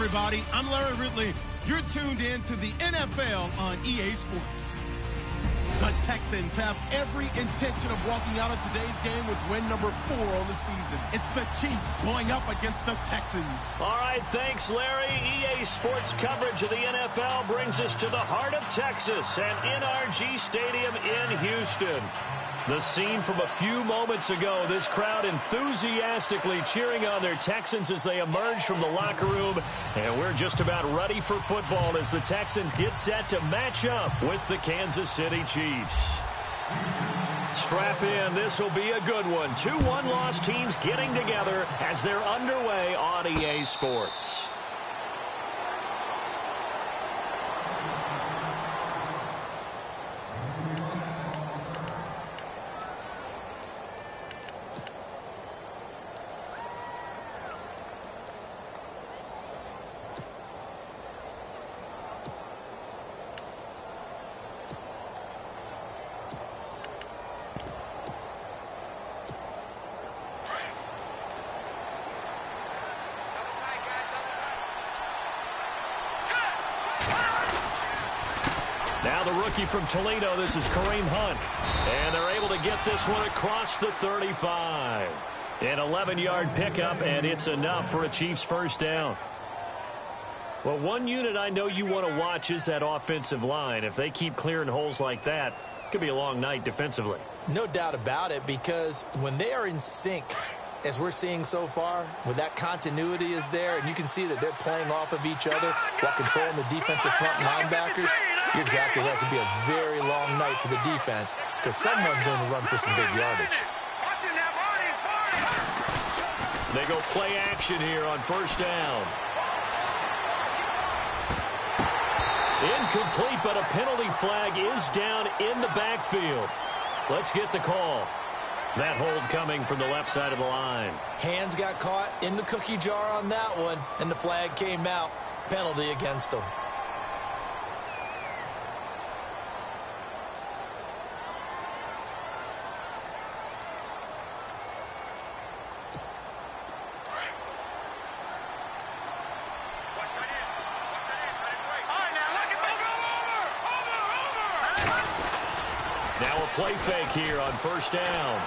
everybody. I'm Larry Ridley. You're tuned in to the NFL on EA Sports. The Texans have every intention of walking out of today's game with win number 4 on the season. It's the Chiefs going up against the Texans. All right, thanks, Larry. EA Sports coverage of the NFL brings us to the heart of Texas and NRG Stadium in Houston. The scene from a few moments ago, this crowd enthusiastically cheering on their Texans as they emerge from the locker room. And we're just about ready for football as the Texans get set to match up with the Kansas City Chiefs. Strap in, this will be a good one. 2 one-loss teams getting together as they're underway on EA Sports. Now the rookie from Toledo, this is Kareem Hunt. And they're able to get this one across the 35. An 11-yard pickup, and it's enough for a Chiefs first down. Well, one unit I know you want to watch is that offensive line. If they keep clearing holes like that, it could be a long night defensively. No doubt about it, because when they are in sync, as we're seeing so far, when that continuity is there, and you can see that they're playing off of each other while controlling the defensive front linebackers, you're exactly right. It could be a very long night for the defense because someone's going to run for some big yardage. They go play action here on first down. Incomplete, but a penalty flag is down in the backfield. Let's get the call. That hold coming from the left side of the line. Hands got caught in the cookie jar on that one, and the flag came out. Penalty against them. Play fake here on first down.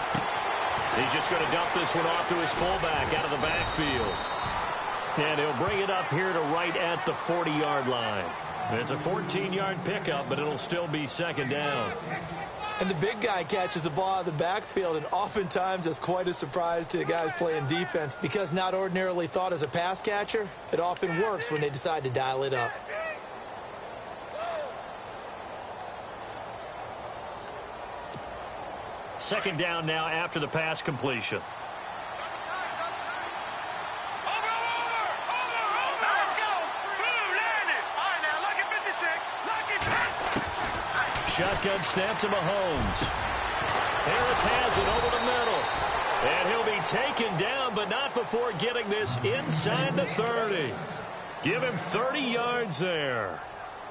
He's just going to dump this one off to his fullback out of the backfield. And he'll bring it up here to right at the 40-yard line. It's a 14-yard pickup, but it'll still be second down. And the big guy catches the ball out of the backfield, and oftentimes it's quite a surprise to the guys playing defense because not ordinarily thought as a pass catcher, it often works when they decide to dial it up. Second down now after the pass completion. Shotgun snap to Mahomes. Harris has it over the middle. And he'll be taken down, but not before getting this inside the 30. Give him 30 yards there.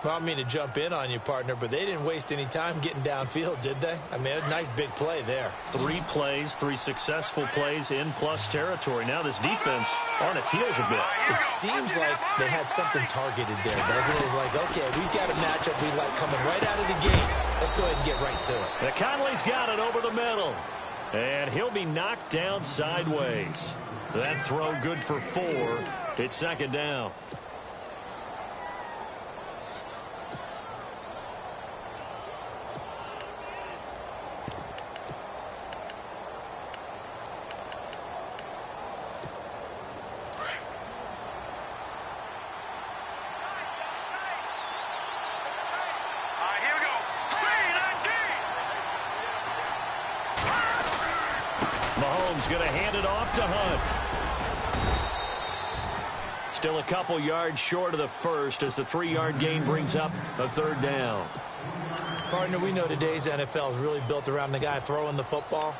Well, I don't mean to jump in on you, partner, but they didn't waste any time getting downfield, did they? I mean, a nice big play there. 3 plays, 3 successful plays in plus territory. Now this defense on its heels a bit. It seems like they had something targeted there, doesn't it? It's like, okay, we've got a matchup we like coming right out of the gate. Let's go ahead and get right to it. And Conley's got it over the middle. And he'll be knocked down sideways. That throw good for 4. It's second down. Mahomes going to hand it off to Hunt. Still a couple yards short of the first as the 3-yard gain brings up a third down. Partner, we know today's NFL is really built around the guy throwing the football.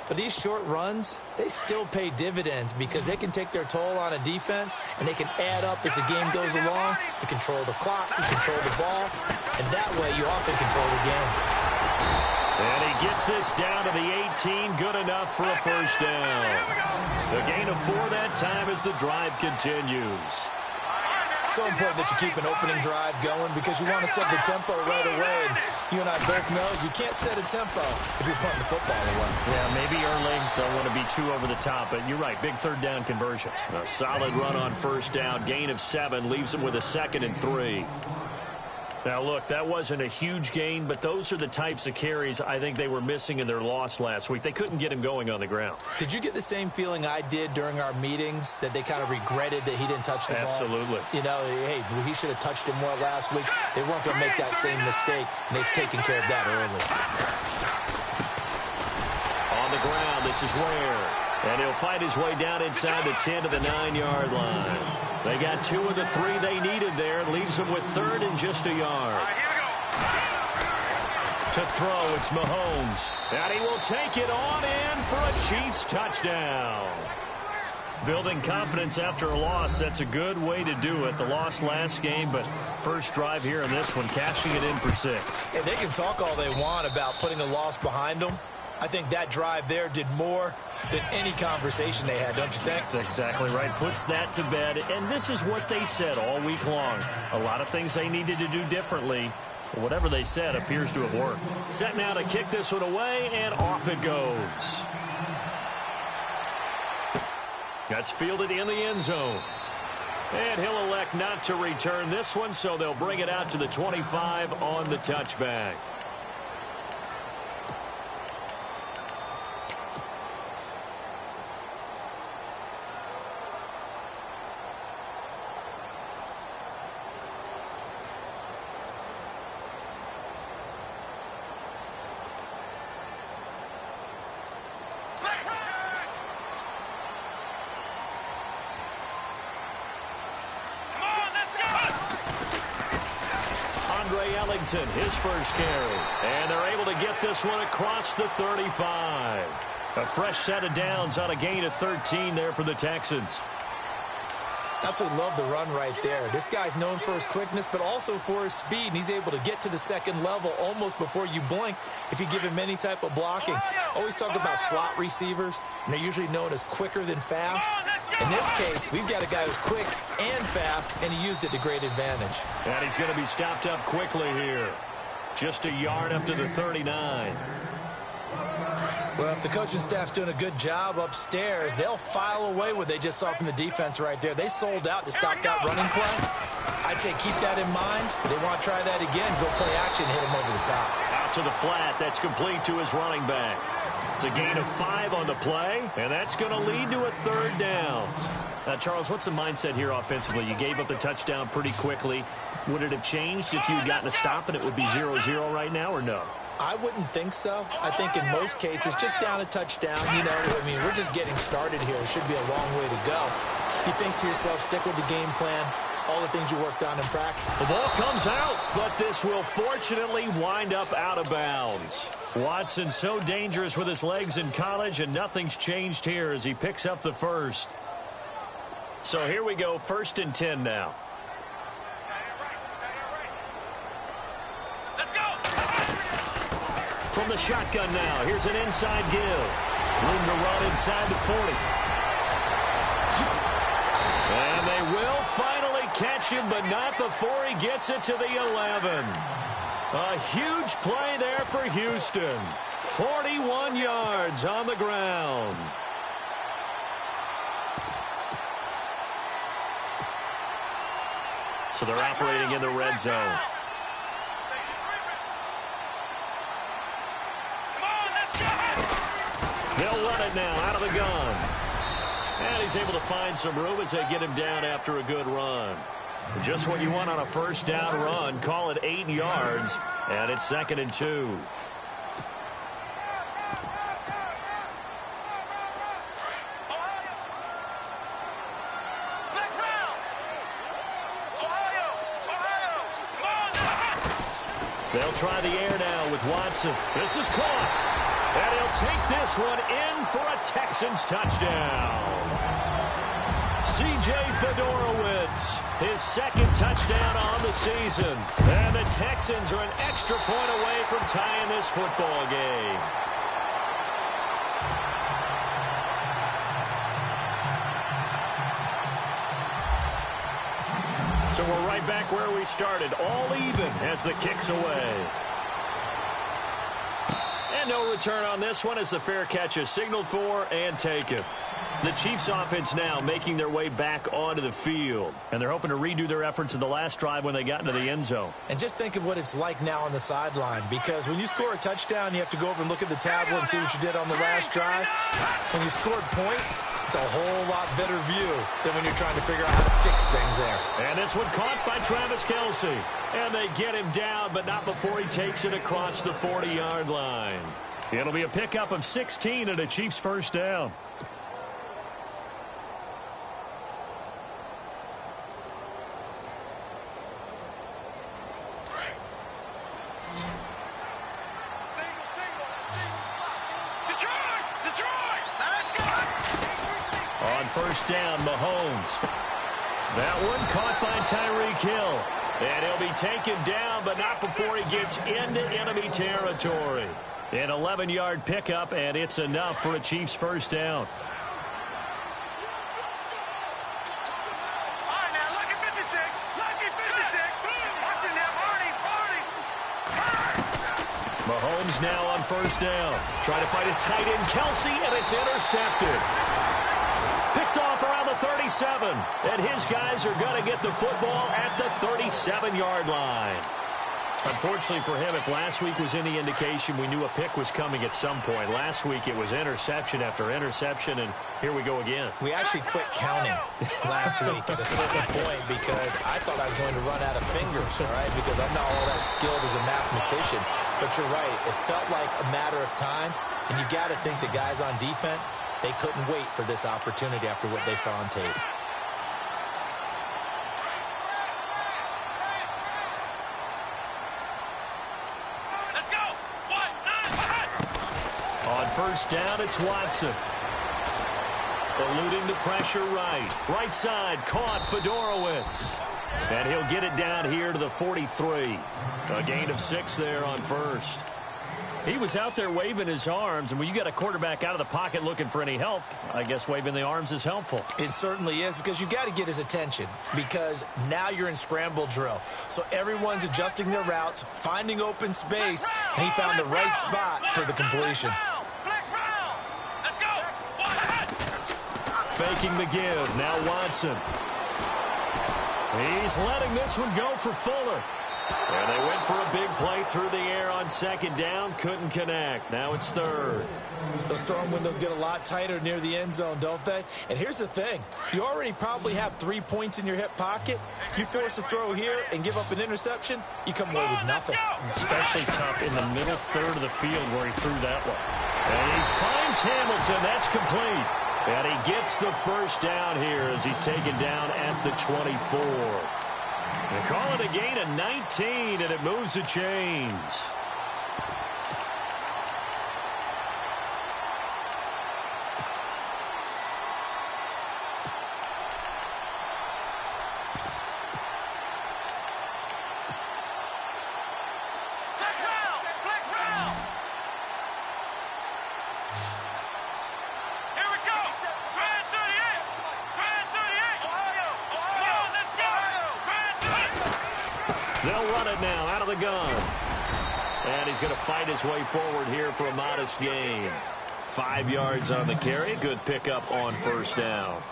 But these short runs, they still pay dividends because they can take their toll on a defense and they can add up as the game goes along. You control the clock, you control the ball, and that way you often control the game. And he gets this down to the 18, good enough for a first down. The gain of 4 that time as the drive continues. So important that you keep an opening drive going because you want to set the tempo right away. And you and I both know you can't set a tempo if you're putting the football away. Yeah, maybe early. Don't want to be too over the top, but you're right. Big third down conversion. A solid run on first down. Gain of 7 leaves them with a 2nd and 3. Now, look, that wasn't a huge gain, but those are the types of carries I think they were missing in their loss last week. They couldn't get him going on the ground. Did you get the same feeling I did during our meetings, that they kind of regretted that he didn't touch the ball? Absolutely. You know, hey, he should have touched it more last week. They weren't going to make that same mistake, and they've taken care of that early. On the ground, this is Ware. And he'll fight his way down inside the 10 to the 9-yard line. They got 2 of the 3 they needed there. Leaves them with 3rd and just a yard. To throw, it's Mahomes. And he will take it on in for a Chiefs touchdown. Building confidence after a loss, that's a good way to do it. The loss last game, but first drive here in this one, cashing it in for 6. And they can talk all they want about putting a loss behind them. I think that drive there did more than any conversation they had, don't you think? That's exactly right. Puts that to bed. And this is what they said all week long. A lot of things they needed to do differently. Whatever they said appears to have worked. Set now to kick this one away, and off it goes. That's fielded in the end zone. And he'll elect not to return this one, so they'll bring it out to the 25 on the touchback. His first carry, and they're able to get this one across the 35. A fresh set of downs on a gain of 13 there for the Texans. Absolutely love the run right there. This guy's known for his quickness, but also for his speed, and he's able to get to the second level almost before you blink if you give him any type of blocking. Always talk about slot receivers, and they're usually known as quicker than fast. In this case, we've got a guy who's quick and fast, and he used it to great advantage. And he's going to be stopped up quickly here. Just a yard up to the 39. Well, if the coaching staff's doing a good job upstairs, they'll file away what they just saw from the defense right there. They sold out to stop that running play. I'd say keep that in mind. If they want to try that again, go play action, hit him over the top. Out to the flat. That's complete to his running back. It's a gain of 5 on the play, and that's going to lead to a 3rd down. Now, Charles, what's the mindset here offensively? You gave up the touchdown pretty quickly. Would it have changed if you had gotten a stop and it would be 0-0 right now, or no? I wouldn't think so. I think in most cases, just down a touchdown, you know, I mean, we're just getting started here. It should be a long way to go. You think to yourself, stick with the game plan, all the things you worked on in practice. The ball comes out, but this will fortunately wind up out of bounds. Watson so dangerous with his legs in college, and nothing's changed here as he picks up the first. So here we go, 1st and 10 now. From the shotgun now, here's an inside give. Room to run inside the 40. And they will finally catch him, but not before he gets it to the 11. A huge play there for Houston. 41 yards on the ground. So they're operating in the red zone. They'll run it now out of the gun. And he's able to find some room as they get him down after a good run. Just what you want on a first down run. Call it 8 yards, and it's 2nd and 2. They'll try the air now with Watson. This is caught. And he'll take this one in for a Texans touchdown. C.J. Fedorowicz, his 2nd touchdown on the season. And the Texans are an extra point away from tying this football game. So So we're right back where we started, all even as the kick's away. And no return on this one as the fair catch is signaled for and taken. The Chiefs offense now making their way back onto the field. And they're hoping to redo their efforts in the last drive when they got into the end zone. And just think of what it's like now on the sideline, because when you score a touchdown, you have to go over and look at the tablet and see what you did on the last drive. When you scored points, it's a whole lot better view than when you're trying to figure out how to fix things there. And this one caught by Travis Kelce. And they get him down, but not before he takes it across the 40-yard line. It'll be a pickup of 16 and a Chiefs first down. On first down, Mahomes. That one caught by Tyreek Hill. And he'll be taken down, but not before he gets into enemy territory. An 11-yard pickup, and it's enough for a Chiefs first down. Mahomes now on first down. Trying to fight his tight end, Kelce, and it's intercepted. Picked off around the 37. And his guys are going to get the football at the 37-yard line. Unfortunately for him, if last week was any indication, we knew a pick was coming at some point. Last week it was interception after interception, and here we go again. We actually quit counting last week at a certain point because I thought I was going to run out of fingers, all right, because I'm not all that skilled as a mathematician. But you're right. It felt like a matter of time, and you got to think the guys on defense, they couldn't wait for this opportunity after what they saw on tape. On first down, it's Watson. Eluding the pressure right. Right side, caught Fedorowicz. And he'll get it down here to the 43. A gain of 6 there on first. He was out there waving his arms, and when you got a quarterback out of the pocket looking for any help, I guess waving the arms is helpful. It certainly is, because you got to get his attention, because now you're in scramble drill. So everyone's adjusting their routes, finding open space, and he found the right spot for the completion. Faking the give. Now Watson. He's letting this one go for Fuller. And they went for a big play through the air on second down. Couldn't connect. Now it's third. Those throwing windows get a lot tighter near the end zone, don't they? And here's the thing. You already probably have 3 points in your hip pocket. You force a throw here and give up an interception, you come away with nothing. Especially tough in the middle third of the field where he threw that one. And he finds Hamilton. That's complete. And he gets the first down here as he's taken down at the 24. They call it a gain of 19, and it moves the chains. They'll run it now out of the gun. And he's going to fight his way forward here for a modest gain. 5 yards on the carry. Good pickup on first down.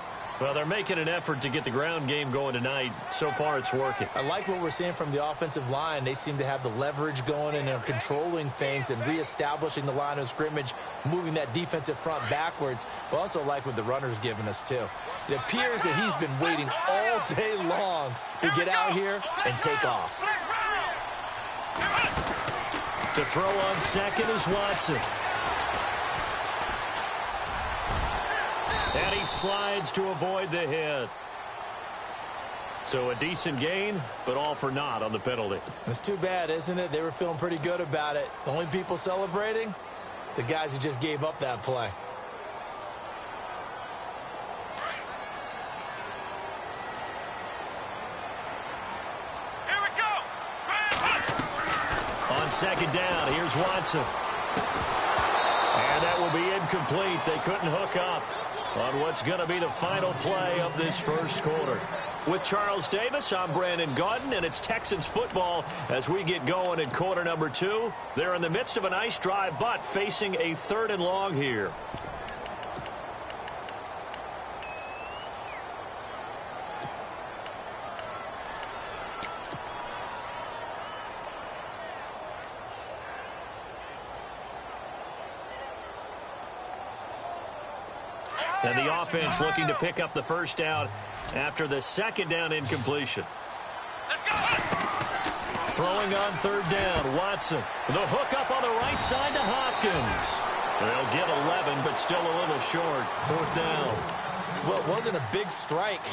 Well, they're making an effort to get the ground game going tonight. So far, it's working. I like what we're seeing from the offensive line. They seem to have the leverage going and are controlling things and reestablishing the line of scrimmage, moving that defensive front backwards. But also like what the runner's giving us, too. It appears that he's been waiting all day long to get out here and take off. To throw on second is Watson. And he slides to avoid the hit. So a decent gain, but all for naught on the penalty. It's too bad, isn't it? They were feeling pretty good about it. The only people celebrating, the guys who just gave up that play. Here we go. On second down, here's Watson. And that will be incomplete. They couldn't hook up on what's going to be the final play of this first quarter. With Charles Davis, I'm Brandon Gaudin, and it's Texans football as we get going in quarter number 2. They're in the midst of a nice drive, but facing a 3rd and long here. And the offense looking to pick up the first down after the 2nd down incompletion. Throwing on 3rd down, Watson. The hook up on the right side to Hopkins. They'll get 11, but still a little short. 4th down. Well, it wasn't a big strike,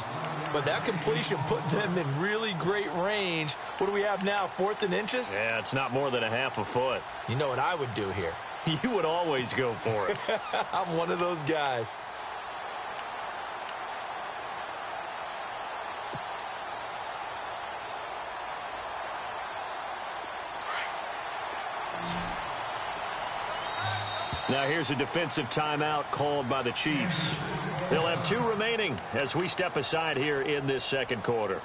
but that completion put them in really great range. What do we have now, 4th and inches? Yeah, it's not more than a half a foot. You know what I would do here? You would always go for it. I'm one of those guys. Now here's a defensive timeout called by the Chiefs. They'll have 2 remaining as we step aside here in this 2nd quarter.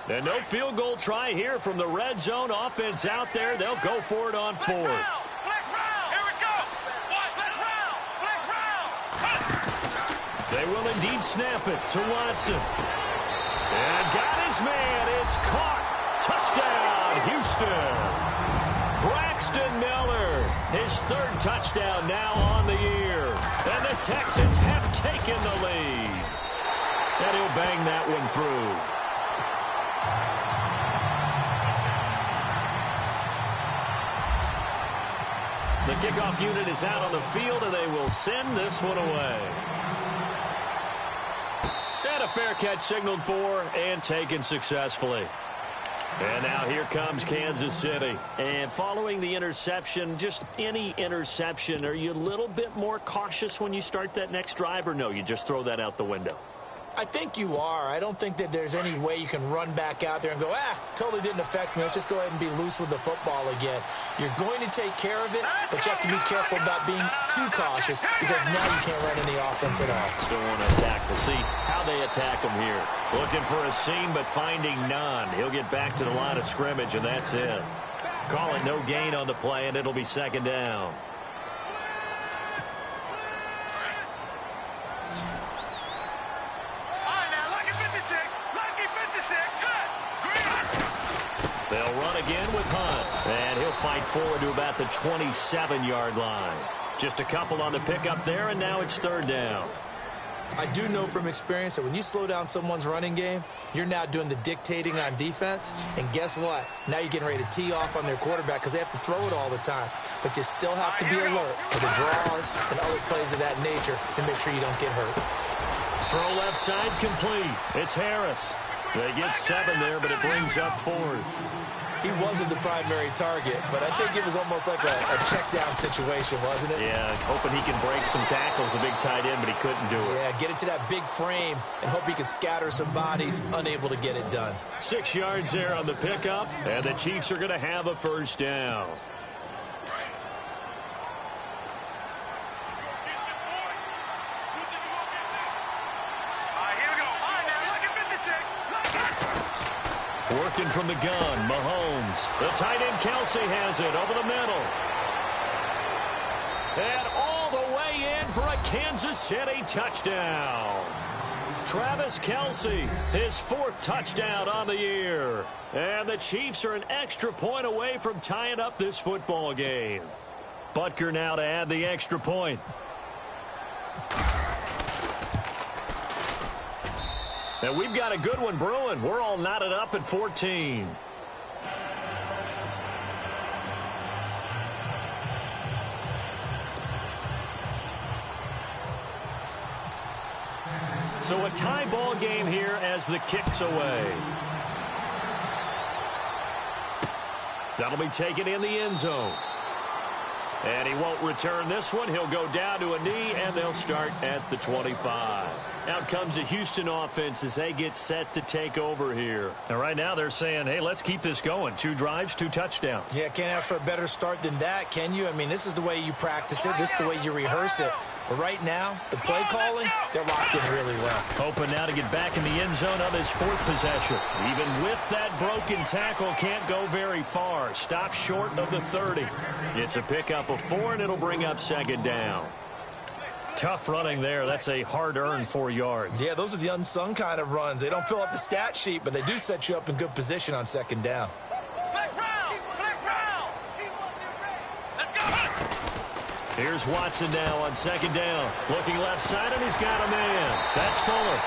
And no field goal try here from the red zone. Offense out there. They'll go for it on 4th. They will indeed snap it to Watson. And got his man. It's caught. Touchdown, Houston. Braxton Miller, his 3rd touchdown now on the year. And the Texans have taken the lead. And he'll bang that one through. The kickoff unit is out on the field, and they will send this one away. And a fair catch signaled for and taken successfully. And now here comes Kansas City. And following the interception, just any interception, are you a little bit more cautious when you start that next drive, or no, you just throw that out the window? I think you are. I don't think that there's any way you can run back out there and go, totally didn't affect me. Let's just go ahead and be loose with the football again. You're going to take care of it, but you have to be careful about being too cautious because now you can't run any offense at all. Still want to attack. We'll see how they attack him here. Looking for a seam, but finding none. He'll get back to the line of scrimmage, and that's it. Call it no gain on the play, and it'll be 2nd down. They'll run again with Hunt, and he'll fight forward to about the 27-yard line. Just a couple on the pickup there, and now it's 3rd down. I do know from experience that when you slow down someone's running game, you're now doing the dictating on defense, and guess what? Now you're getting ready to tee off on their quarterback because they have to throw it all the time. But you still have to be alert for the draws and other plays of that nature to make sure you don't get hurt. Throw left side complete. It's Harris. They get 7 there, but it brings up 4th. He wasn't the primary target, but I think it was almost like a check-down situation, wasn't it? Yeah, hoping he can break some tackles, a big tight end, but he couldn't do it. Yeah, get it to that big frame and hope he can scatter some bodies, unable to get it done. 6 yards there on the pickup, and the Chiefs are going to have a 1st down. Working from the gun, Mahomes. The tight end, Kelsey, has it over the middle. And all the way in for a Kansas City touchdown. Travis Kelsey, his 4th touchdown on the year. And the Chiefs are an extra point away from tying up this football game. Butker now to add the extra point. And we've got a good one brewing. We're all knotted up at 14. So a tie ball game here as the kick's away. That'll be taken in the end zone. And he won't return this one. He'll go down to a knee, and they'll start at the 25. Out comes the Houston offense as they get set to take over here. And right now they're saying, hey, let's keep this going. 2 drives, 2 touchdowns. Yeah, can't ask for a better start than that, can you? I mean, this is the way you practice it. This is the way you rehearse it. But right now, the play calling, they're locked in really well. Hoping now to get back in the end zone on his 4th possession. Even with that broken tackle, can't go very far. Stop short of the 30. It's a pickup of 4, and it'll bring up 2nd down. Tough running there. That's a hard-earned 4 yards. Yeah, those are the unsung kind of runs. They don't fill up the stat sheet, but they do set you up in good position on 2nd down. Here's Watson now on 2nd down. Looking left side, and he's got a man. That's Fuller.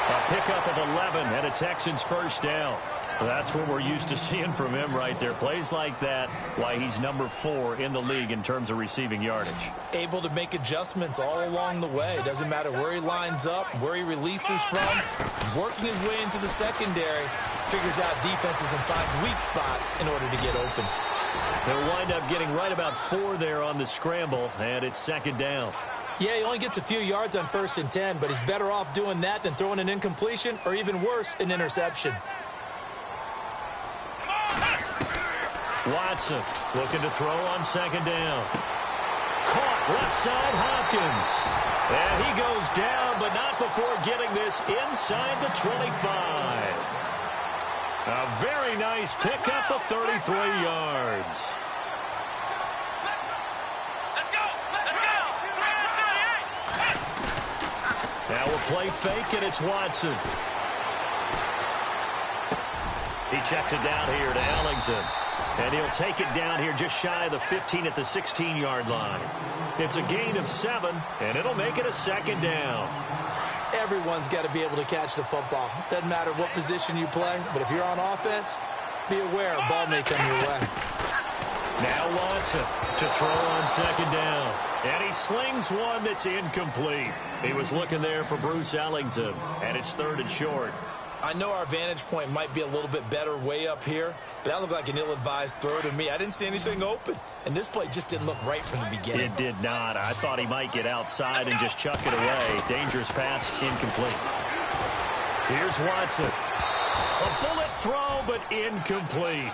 A pickup of 11 and a Texans 1st down. That's what we're used to seeing from him right there. Plays like that, why he's number 4 in the league in terms of receiving yardage. Able to make adjustments all along the way. Doesn't matter where he lines up, where he releases from. Working his way into the secondary, figures out defenses and finds weak spots in order to get open. They'll wind up getting right about 4 there on the scramble, and it's 2nd down. Yeah, he only gets a few yards on 1st and 10, but he's better off doing that than throwing an incompletion or even worse, an interception. Watson looking to throw on 2nd down. Caught left side, Hopkins. And he goes down, but not before getting this inside the 25. A very nice pickup of 33 yards. Now we'll play fake, and it's Watson. He checks it down here to Ellington. And he'll take it down here just shy of the 15 at the 16-yard line. It's a gain of 7, and it'll make it a 2nd down. Everyone's got to be able to catch the football. Doesn't matter what position you play, but if you're on offense, be aware a ball may come your way. Now Watson to throw on 2nd down. And he slings one that's incomplete. He was looking there for Bruce Ellington, and it's 3rd and short. I know our vantage point might be a little bit better way up here, but that looked like an ill-advised throw to me. I didn't see anything open, and this play just didn't look right from the beginning. It did not. I thought he might get outside and just chuck it away. Dangerous pass, incomplete. Here's Watson. A bullet throw, but incomplete.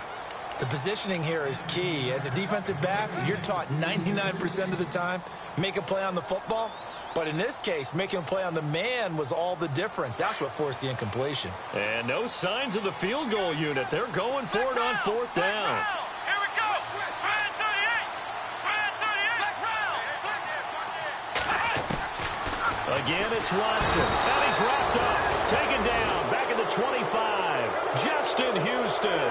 The positioning here is key. As a defensive back, you're taught 99% of the time, make a play on the football. But in this case, making a play on the man was all the difference. That's what forced the incompletion. And no signs of the field goal unit. They're going for it on 4th down. Here we go. Fred 38. Again, it's Watson. And he's wrapped up. Taken down. Back at the 25. Justin Houston.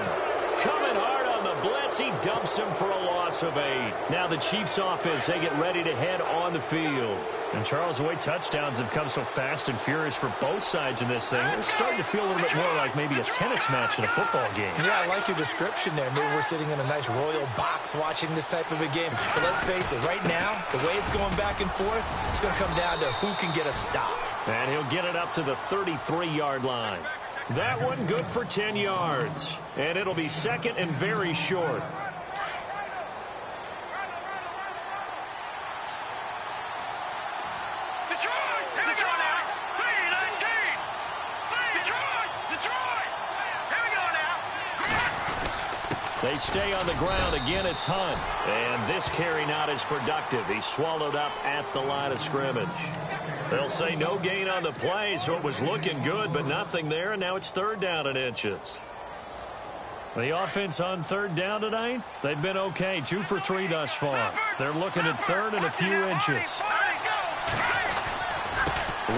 Coming hard on the blitz. He dumps him for a loss of 8. Now the Chiefs offense, they get ready to head on the field. And Charles, the way touchdowns have come so fast and furious for both sides in this thing, it's starting to feel a little bit more like maybe a tennis match in a football game. Yeah, I like your description there. Maybe we're sitting in a nice royal box watching this type of a game. But let's face it, right now, the way it's going back and forth, it's going to come down to who can get a stop. And he'll get it up to the 33-yard line. That one good for 10 yards. And it'll be 2nd and very short. They stay on the ground. Again, it's Hunt. And this carry not as productive. He's swallowed up at the line of scrimmage. They'll say no gain on the play, so it was looking good, but nothing there, and now it's 3rd down and inches. The offense on 3rd down tonight, they've been okay. 2 for 3 thus far. They're looking at 3rd and a few inches.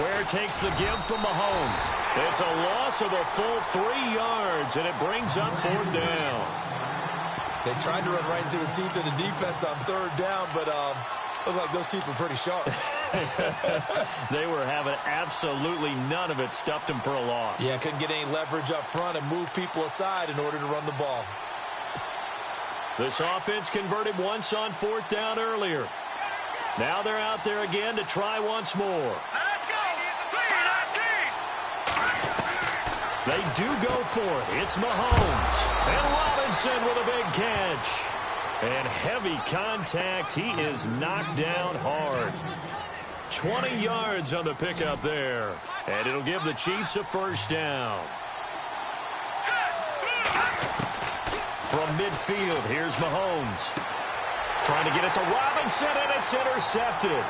Ware takes the give from Mahomes. It's a loss of a full 3 yards, and it brings up 4th down. They tried to run right into the teeth of the defense on 3rd down, but looked like those teeth were pretty sharp. They were having absolutely none of it. Stuffed them for a loss. Yeah, couldn't get any leverage up front and move people aside in order to run the ball. This offense converted once on 4th down earlier. Now they're out there again to try once more. Let's go. They do go for it. It's Mahomes. And Robinson with a big catch. And heavy contact. He is knocked down hard. 20 yards on the pickup there. And it'll give the Chiefs a first down. From midfield, here's Mahomes. Trying to get it to Robinson, and it's intercepted.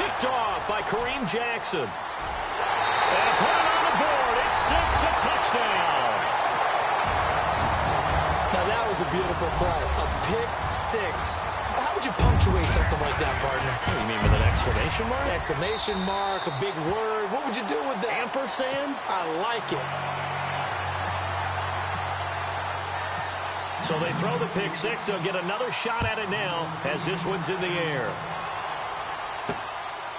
Picked off by Kareem Jackson. And put it on the board. It's 6, a touchdown. Now, that was a beautiful play. A pick 6. How would you punctuate something like that, partner? What do you mean, with an exclamation mark? Exclamation mark, a big word. What would you do with that? Ampersand? I like it. So they throw the pick 6. They'll get another shot at it now as this one's in the air.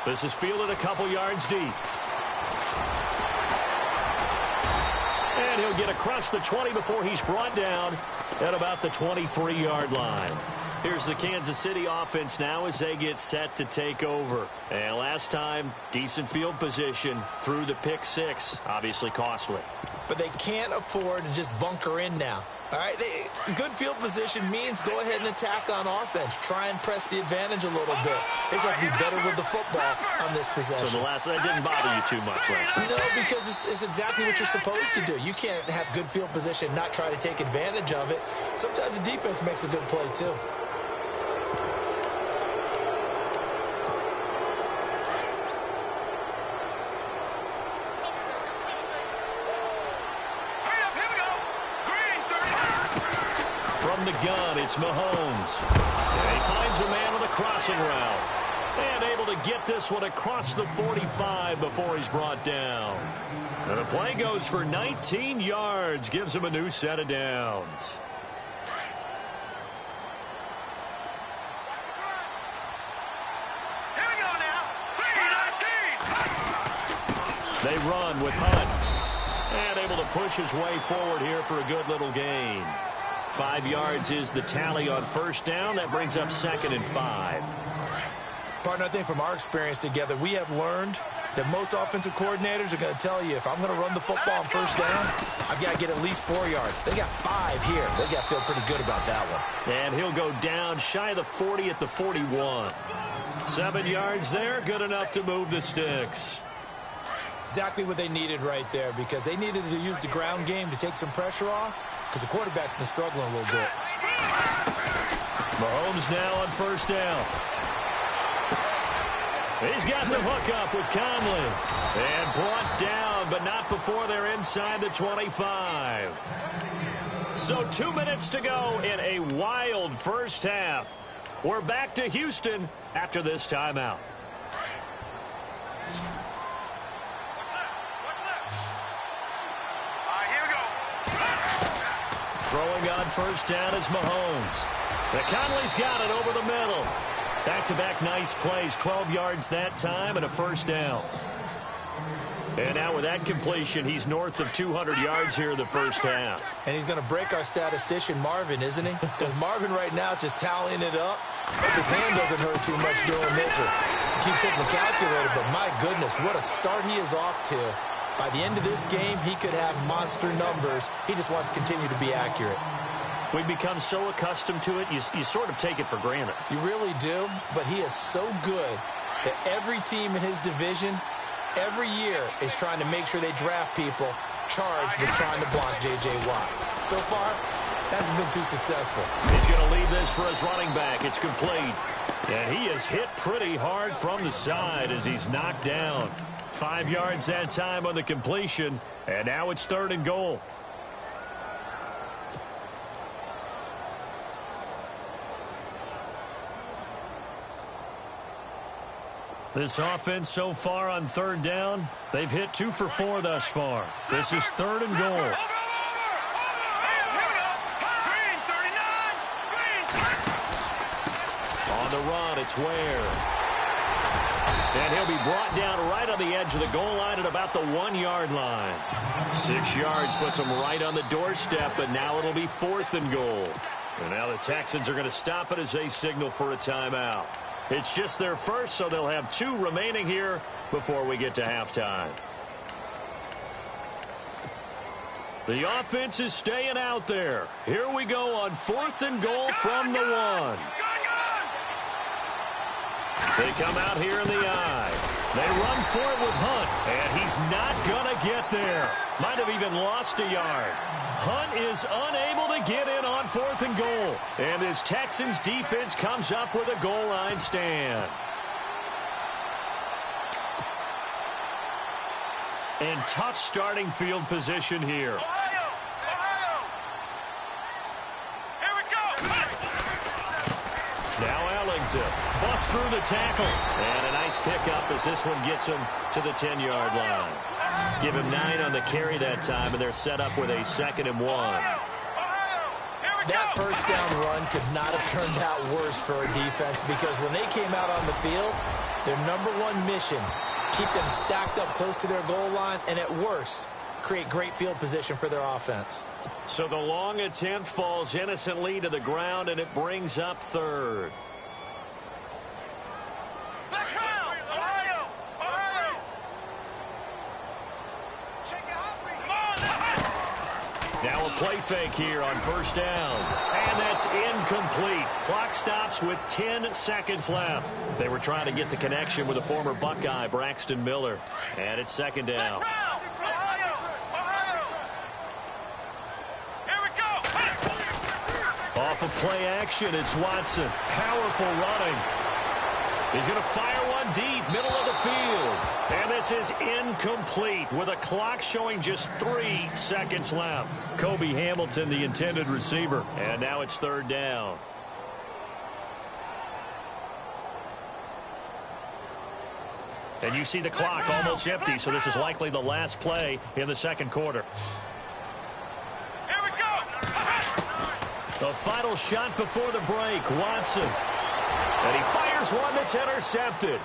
This is fielded a couple yards deep. And he'll get across the 20 before he's brought down at about the 23-yard line. Here's the Kansas City offense now as they get set to take over. And last time, decent field position through the pick 6. Obviously costly. But they can't afford to just bunker in now. All right, good field position means go ahead and attack on offense. Try and press the advantage a little bit. They just have to be better with the football on this possession. So that didn't bother you too much last time? No, because it's exactly what you're supposed to do. You can't have good field position and not try to take advantage of it. Sometimes the defense makes a good play, too. From the gun, it's Mahomes. And he finds a man on the crossing route. And able to get this one across the 45 before he's brought down. And the play goes for 19 yards. Gives him a new set of downs. Here we go now. 3-19. They run with Hunt. And able to push his way forward here for a good little gain. 5 yards is the tally on first down. That brings up 2nd and 5. Partner, I think from our experience together, we have learned that most offensive coordinators are going to tell you, if I'm going to run the football on first down, I've got to get at least 4 yards. They got 5 here. They got to feel pretty good about that one. And he'll go down shy of the 40 at the 41. 7 yards there, good enough to move the sticks. Exactly what they needed right there, because they needed to use the ground game to take some pressure off, because the quarterback's been struggling a little bit. Mahomes now on first down. He's got the hook up with Conley. And brought down, but not before they're inside the 25. So 2 minutes to go in a wild first half. We're back to Houston after this timeout. Throwing on first down is Mahomes. The Conley's got it over the middle. Back-to-back nice plays, 12 yards that time and a first down. And now with that completion, he's north of 200 yards here in the first half. And he's going to break our statistician, Marvin, isn't he? Because Marvin right now is just tallying it up. Hope his hand doesn't hurt too much doing this, or keeps hitting the calculator. But my goodness, what a start he is off to. By the end of this game, he could have monster numbers. He just wants to continue to be accurate. We've become so accustomed to it, you sort of take it for granted. You really do, but he is so good that every team in his division, every year, is trying to make sure they draft people charged with trying to block J.J. Watt. So far, hasn't been too successful. He's going to leave this for his running back. It's complete. And he is hit pretty hard from the side as he's knocked down. 5 yards that time on the completion, and now it's 3rd and goal. This offense so far on 3rd down, they've hit 2 for 4 thus far. This is 3rd and goal. On the run, it's Ware. And he'll be brought down right on the edge of the goal line at about the 1-yard line. 6 yards puts him right on the doorstep, but now it'll be 4th and goal. And now the Texans are going to stop it as they signal for a timeout. It's just their first, so they'll have 2 remaining here before we get to halftime. The offense is staying out there. Here we go on 4th and goal from the 1. They come out here in the eye. They run for it with Hunt, and he's not going to get there. Might have even lost a yard. Hunt is unable to get in on 4th and goal. And his Texans defense comes up with a goal line stand. And tough starting field position here. Here we go. Now Ellington busts through the tackle. And a nice pickup as this one gets him to the 10-yard line. Give him 9 on the carry that time, and they're set up with a 2nd and 1. That first down run could not have turned out worse for a defense, because when they came out on the field, their #1 mission, keep them stacked up close to their goal line, and at worst, create great field position for their offense. So the long attempt falls innocently to the ground, and it brings up 3rd. Now a play fake here on 1st down. And that's incomplete. Clock stops with 10 seconds left. They were trying to get the connection with a former Buckeye, Braxton Miller. And it's 2nd down. Here we go. Off of play action, it's Watson. Powerful running. He's going to fire one deep, middle of the field. And this is incomplete with a clock showing just 3 seconds left. Kobe Hamilton, the intended receiver. And now it's 3rd down. And you see the clock almost empty, so this is likely the last play in the 2nd quarter. Here we go. The final shot before the break, Watson. And he fires one that's intercepted.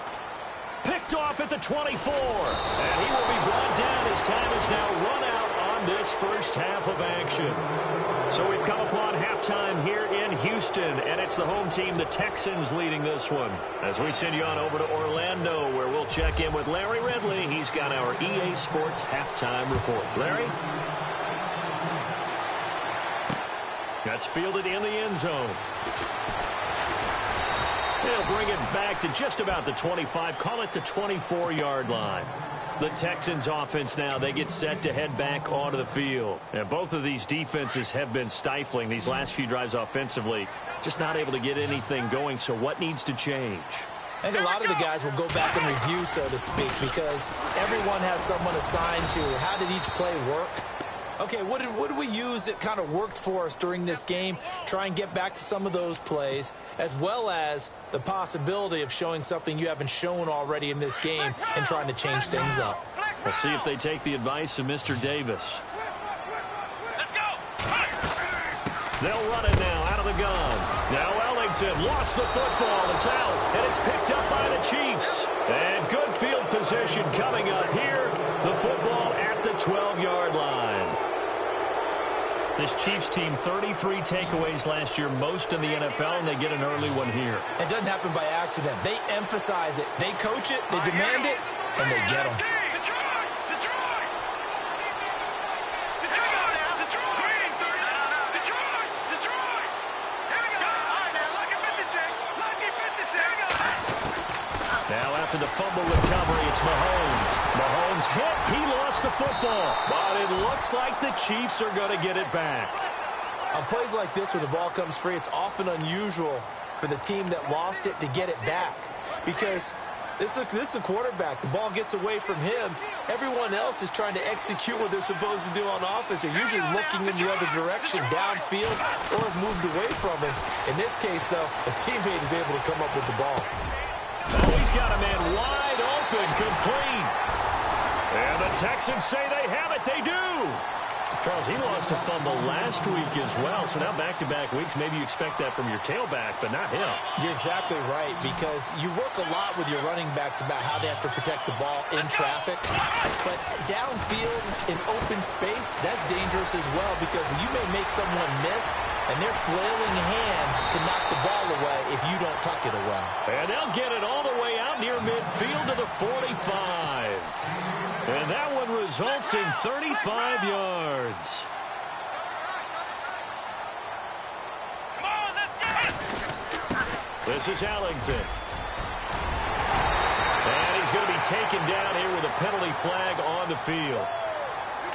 Picked off at the 24. And he will be brought down. His time is now run out on this first half of action. So we've come upon halftime here in Houston, and it's the home team, the Texans, leading this one. As we send you on over to Orlando, where we'll check in with Larry Ridley. He's got our EA Sports halftime report. Larry? That's fielded in the end zone. They'll bring it back to just about the 25, call it the 24-yard line. The Texans offense now, they get set to head back onto the field. And both of these defenses have been stifling these last few drives offensively. Just not able to get anything going, so what needs to change? I think a lot of the guys will go back and review, so to speak, because everyone has someone assigned to how did each play work. Okay, what did we use that kind of worked for us during this game? Try and get back to some of those plays, as well as the possibility of showing something you haven't shown already in this game and trying to change things up. We'll see if they take the advice of Mr. Davis. Let's go. They'll run it now out of the gun. Now Ellington lost the football. It's out, and it's picked up by the Chiefs. And good field position coming up here. The football at the 12-yard line. This Chiefs team, 33 takeaways last year, most in the NFL, and they get an early one here. It doesn't happen by accident. They emphasize it. They coach it, they demand it, and they get them. Now after the fumble recovery, it's Mahomes. Mahomes hit. He lost the football. But it looks like the Chiefs are going to get it back. On plays like this where the ball comes free, it's often unusual for the team that lost it to get it back. Because this is a quarterback. The ball gets away from him. Everyone else is trying to execute what they're supposed to do on offense. They're usually looking in the other direction, downfield, or have moved away from him. In this case, though, a teammate is able to come up with the ball. Oh, he's got a man wide open, complete. And the Texans say they have it. They do. Charles, he lost a fumble last week as well. So now back-to-back weeks, maybe you expect that from your tailback, but not him. You're exactly right, because you work a lot with your running backs about how they have to protect the ball in traffic. But downfield in open space, that's dangerous as well, because you may make someone miss, and their flailing hand can knock the ball away if you don't tuck it away. And they'll get it all the way out near midfield to the 45. And that one results in 35 yards. yards. Come on, let's go. This is Ellington. And he's going to be taken down here with a penalty flag on the field.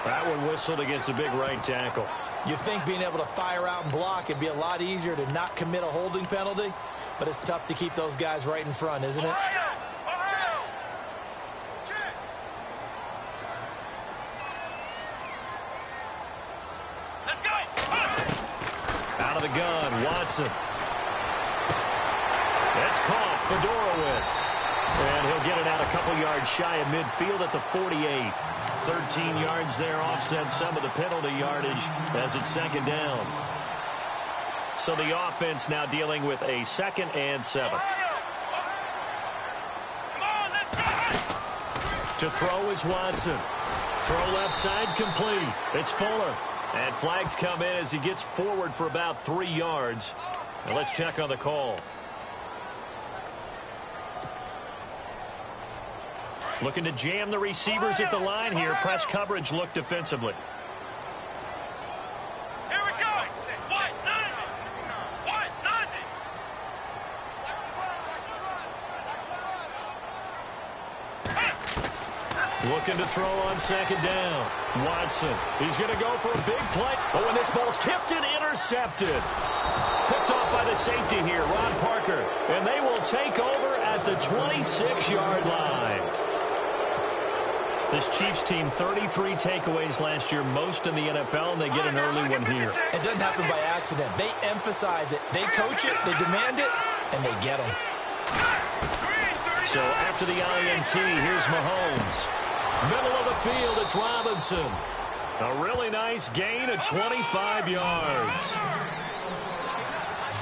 That one whistled against a big right tackle. You think being able to fire out and block it'd be a lot easier to not commit a holding penalty, but it's tough to keep those guys right in front, isn't it? Let's go. Out of the gun, Watson. That's caught for Dorowitz. And he'll get it out a couple yards shy of midfield at the 48. 13 yards there, offset some of the penalty yardage as it's second down. So the offense now dealing with a 2nd and 7. Come on, let's go. To throw is Watson. Throw left side complete. It's Fuller. And flags come in as he gets forward for about 3 yards. Now let's check on the call. Looking to jam the receivers at the line here. Press coverage look defensively. Here we go. What? Nothing. What? Nothing. Looking to throw on second down. Watson. He's going to go for a big play. Oh, and this ball's tipped and intercepted. Picked off by the safety here, Ron Parker. And they will take over at the 26-yard line. This Chiefs team, 33 takeaways last year, most in the NFL, and they get an early one here. It doesn't happen by accident. They emphasize it. They coach it, they demand it, and they get them. So after the INT, here's Mahomes. Middle of the field, it's Robinson. A really nice gain of 25 yards.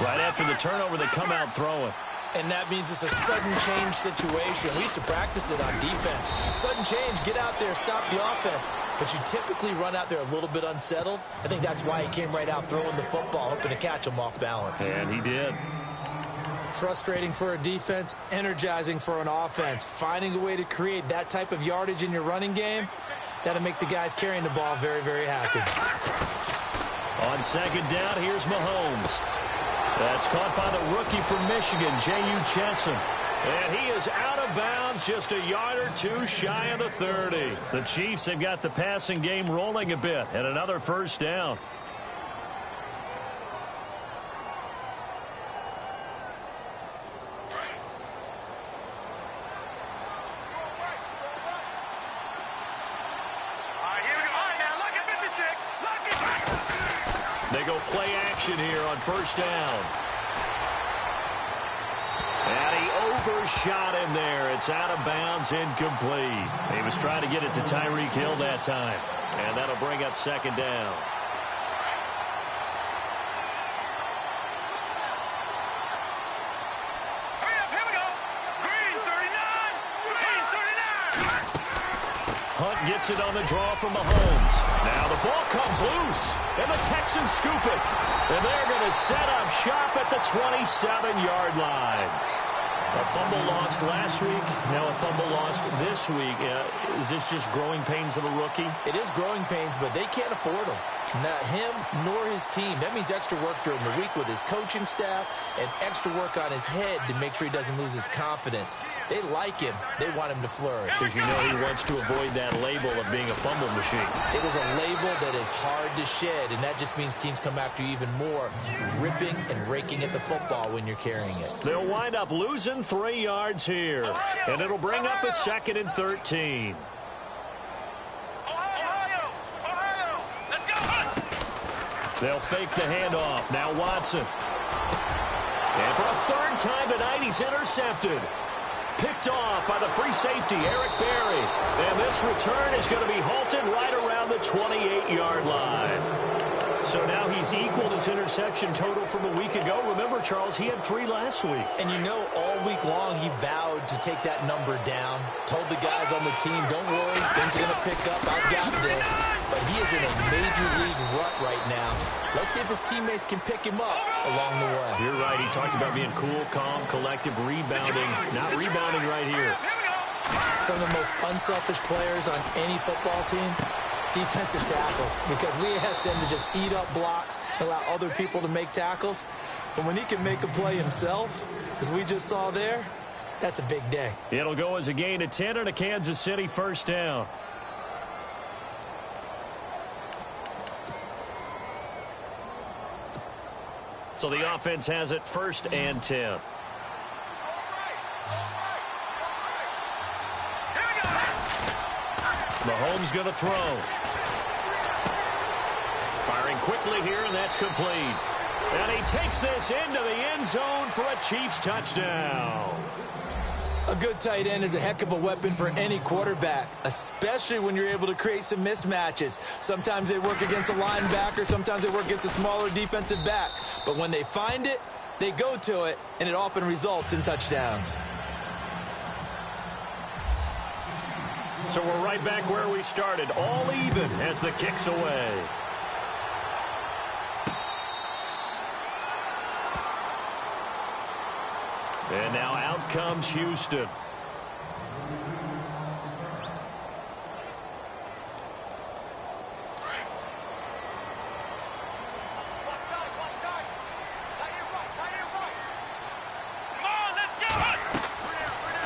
Right after the turnover, they come out throwing. And that means it's a sudden change situation. We used to practice it on defense. Sudden change, get out there, stop the offense. But you typically run out there a little bit unsettled. I think that's why he came right out throwing the football, hoping to catch him off balance. And he did. Frustrating for a defense, energizing for an offense. Finding a way to create that type of yardage in your running game, that'll make the guys carrying the ball very, very happy. On second down, here's Mahomes. That's caught by the rookie from Michigan, J.U. Chesson. And he is out of bounds just a yard or two shy of the 30. The Chiefs have got the passing game rolling a bit, and another first down. They go play action here on first down. And he overshot him there. It's out of bounds, incomplete. He was trying to get it to Tyreek Hill that time. And that'll bring up second down. Here we go. Green 39. Green 39. Hunt gets it on the draw from Mahomes. Now the ball comes loose, and the Texans scoop it. And they're going to set up shop at the 27-yard line. A fumble lost last week, now a fumble lost this week. Is this just growing pains of a rookie? It is growing pains, but they can't afford them. Not him nor his team. That means extra work during the week with his coaching staff and extra work on his head to make sure he doesn't lose his confidence. They like him. They want him to flourish. Because you know he wants to avoid that label of being a fumble machine. It is a label that is hard to shed, and that just means teams come after you even more, ripping and raking at the football when you're carrying it. They'll wind up losing 3 yards here, and it'll bring up a 2nd and 13. They'll fake the handoff. Now Watson. And for a third time tonight, he's intercepted. Picked off by the free safety, Eric Berry. And this return is going to be halted right around the 28-yard line. So now he's equaled his interception total from a week ago. Remember, Charles, he had 3 last week. And you know, all week long he vowed to take that number down. Told the guys on the team, don't worry, things are going to pick up. I've got this. But he is in a major league rut right now. Let's see if his teammates can pick him up along the way. You're right. He talked about being cool, calm, collective, rebounding. Not rebounding right here. Some of the most unselfish players on any football team, Defensive tackles, because we ask them to just eat up blocks and allow other people to make tackles. But when he can make a play himself, as we just saw there, that's a big day. It'll go as a gain of 10 and a Kansas City first down. So the offense has it 1st and 10. Mahomes going to throw. Firing quickly here, and that's complete. And he takes this into the end zone for a Chiefs touchdown. A good tight end is a heck of a weapon for any quarterback, especially when you're able to create some mismatches. Sometimes they work against a linebacker, sometimes they work against a smaller defensive back. But when they find it, they go to it, and it often results in touchdowns. So we're right back where we started, all even as the kick's away. And now out comes Houston.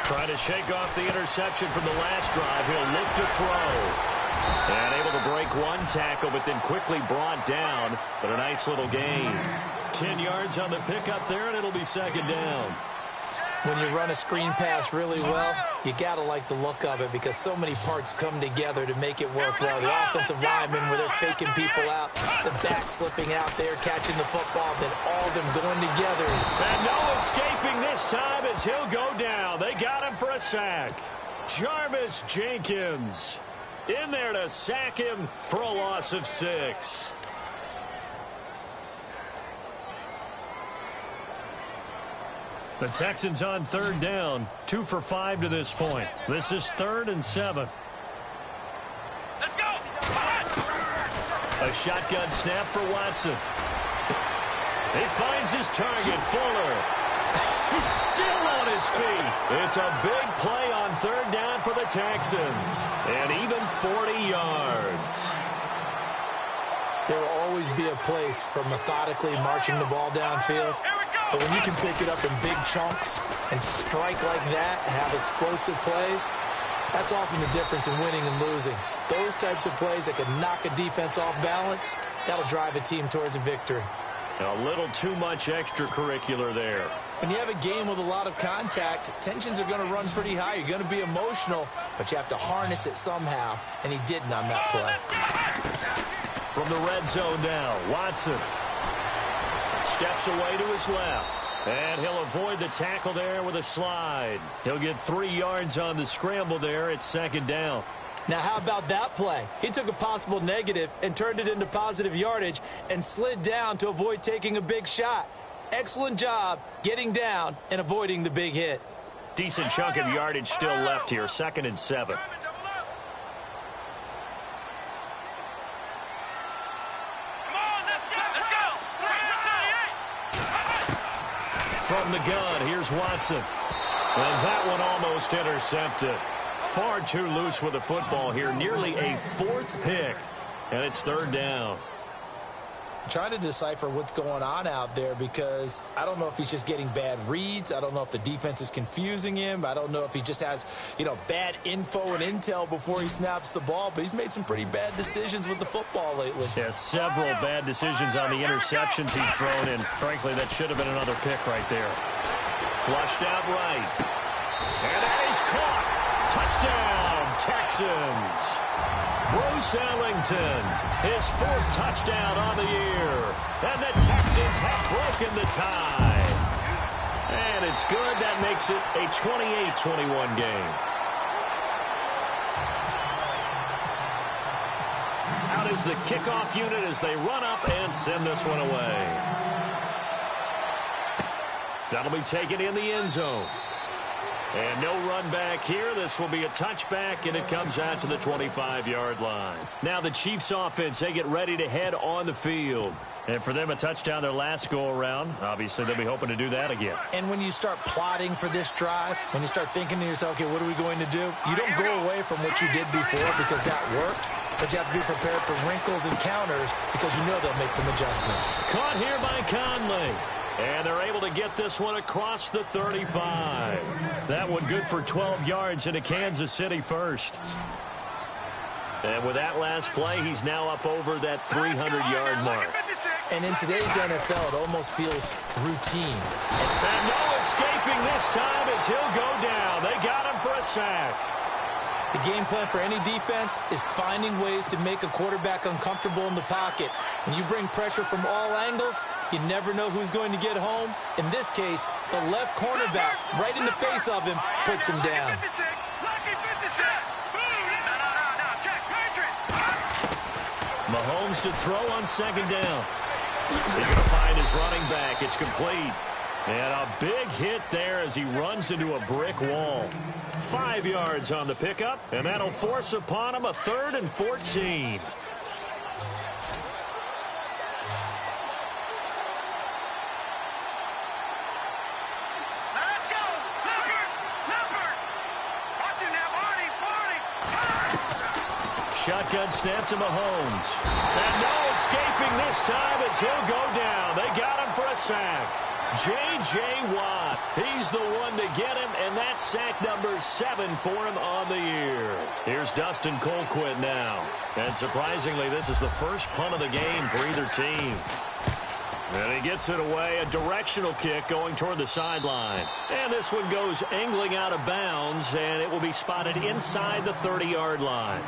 Trying to shake off the interception from the last drive. He'll look to throw. And able to break one tackle, but then quickly brought down. But a nice little gain. 10 yards on the pickup there, and it'll be 2nd down. When you run a screen pass really well, you got to like the look of it because so many parts come together to make it work well. The offensive linemen, where they're faking people out, the back slipping out there, catching the football, then all of them going together. And no escaping this time as he'll go down. They got him for a sack. Jarvis Jenkins in there to sack him for a loss of 6. The Texans on 3rd down, 2 for 5 to this point. This is 3rd and 7. Let's go. A shotgun snap for Watson. He finds his target, Fuller. He's still on his feet. It's a big play on 3rd down for the Texans. And even 40 yards. There will always be a place for methodically marching the ball downfield. But when you can pick it up in big chunks and strike like that, have explosive plays, that's often the difference in winning and losing. Those types of plays that can knock a defense off balance, that'll drive a team towards a victory. A little too much extracurricular there. When you have a game with a lot of contact, tensions are going to run pretty high. You're going to be emotional, but you have to harness it somehow, and he didn't on that play. From the red zone now, Watson steps away to his left, and he'll avoid the tackle there with a slide. He'll get 3 yards on the scramble there. It's 2nd down. Now, how about that play? He took a possible negative and turned it into positive yardage and slid down to avoid taking a big shot. Excellent job getting down and avoiding the big hit. Decent chunk of yardage still left here, 2nd and 7. From the gun, here's Watson. And that one almost intercepted. Far too loose with the football here. Nearly a 4th pick. And it's 3rd down. I'm trying to decipher what's going on out there because I don't know if he's just getting bad reads. I don't know if the defense is confusing him. I don't know if he just has, bad info and intel before he snaps the ball. But he's made some pretty bad decisions with the football lately. Yeah, several bad decisions on the interceptions he's thrown in. Frankly, that should have been another pick right there. Flushed out right. And that is caught. Touchdown, Texans. Bruce Ellington, his 4th touchdown on the year. And the Texans have broken the tie. And it's good. That makes it a 28-21 game. Out is the kickoff unit as they run up and send this one away. That'll be taken in the end zone. And no run back here. This will be a touchback, and it comes out to the 25-yard line. Now the Chiefs offense, they get ready to head on the field. And for them, a touchdown their last go-around. Obviously, they'll be hoping to do that again. And when you start plotting for this drive, when you start thinking to yourself, okay, what are we going to do? You don't go away from what you did before because that worked. but you have to be prepared for wrinkles and counters because you know they'll make some adjustments. Caught here by Conley. And they're able to get this one across the 35. That one good for 12 yards into Kansas City first. And with that last play, he's now up over that 300-yard mark. And in today's NFL, it almost feels routine. And no escaping this time as he'll go down. They got him for a sack. The game plan for any defense is finding ways to make a quarterback uncomfortable in the pocket. When you bring pressure from all angles, you never know who's going to get home. In this case, the left cornerback, right in the face of him, puts him down. Mahomes to throw on second down. He's going to find his running back. It's complete. And a big hit there as he runs into a brick wall. 5 yards on the pickup, and that'll force upon him a 3rd and 14. Shotgun snap to Mahomes. And no escaping this time as he'll go down. They got him for a sack. J.J. Watt, he's the one to get him, and that's sack number 7 for him on the year. Here's Dustin Colquitt now. And surprisingly, this is the first punt of the game for either team. And he gets it away, a directional kick going toward the sideline. And this one goes angling out of bounds, and it will be spotted inside the 30-yard line.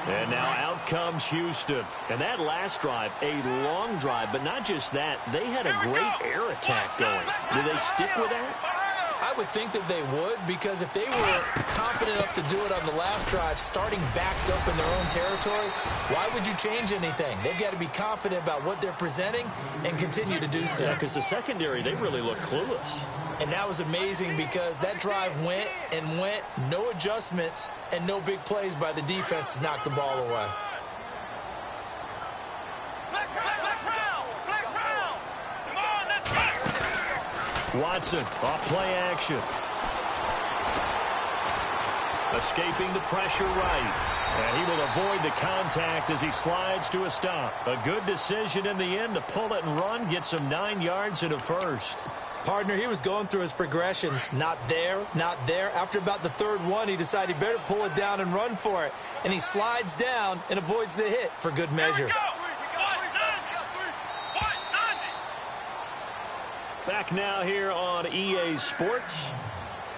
And now out comes Houston. And that last drive, a long drive, but not just that. They had a great air attack going. Do they stick with that? I would think that they would, because if they were confident enough to do it on the last drive, starting backed up in their own territory, why would you change anything? They've got to be confident about what they're presenting and continue to do so. Yeah, because the secondary, they really look clueless. And that was amazing because that drive went and went, no adjustments, and no big plays by the defense to knock the ball away. Watson, off play action. Escaping the pressure right. And he will avoid the contact as he slides to a stop. A good decision in the end to pull it and run, get some 9 yards and a first. Partner, he was going through his progressions. Not there, not there. After about the third one, he decided he better pull it down and run for it. And he slides down and avoids the hit for good measure. Back now here on EA Sports.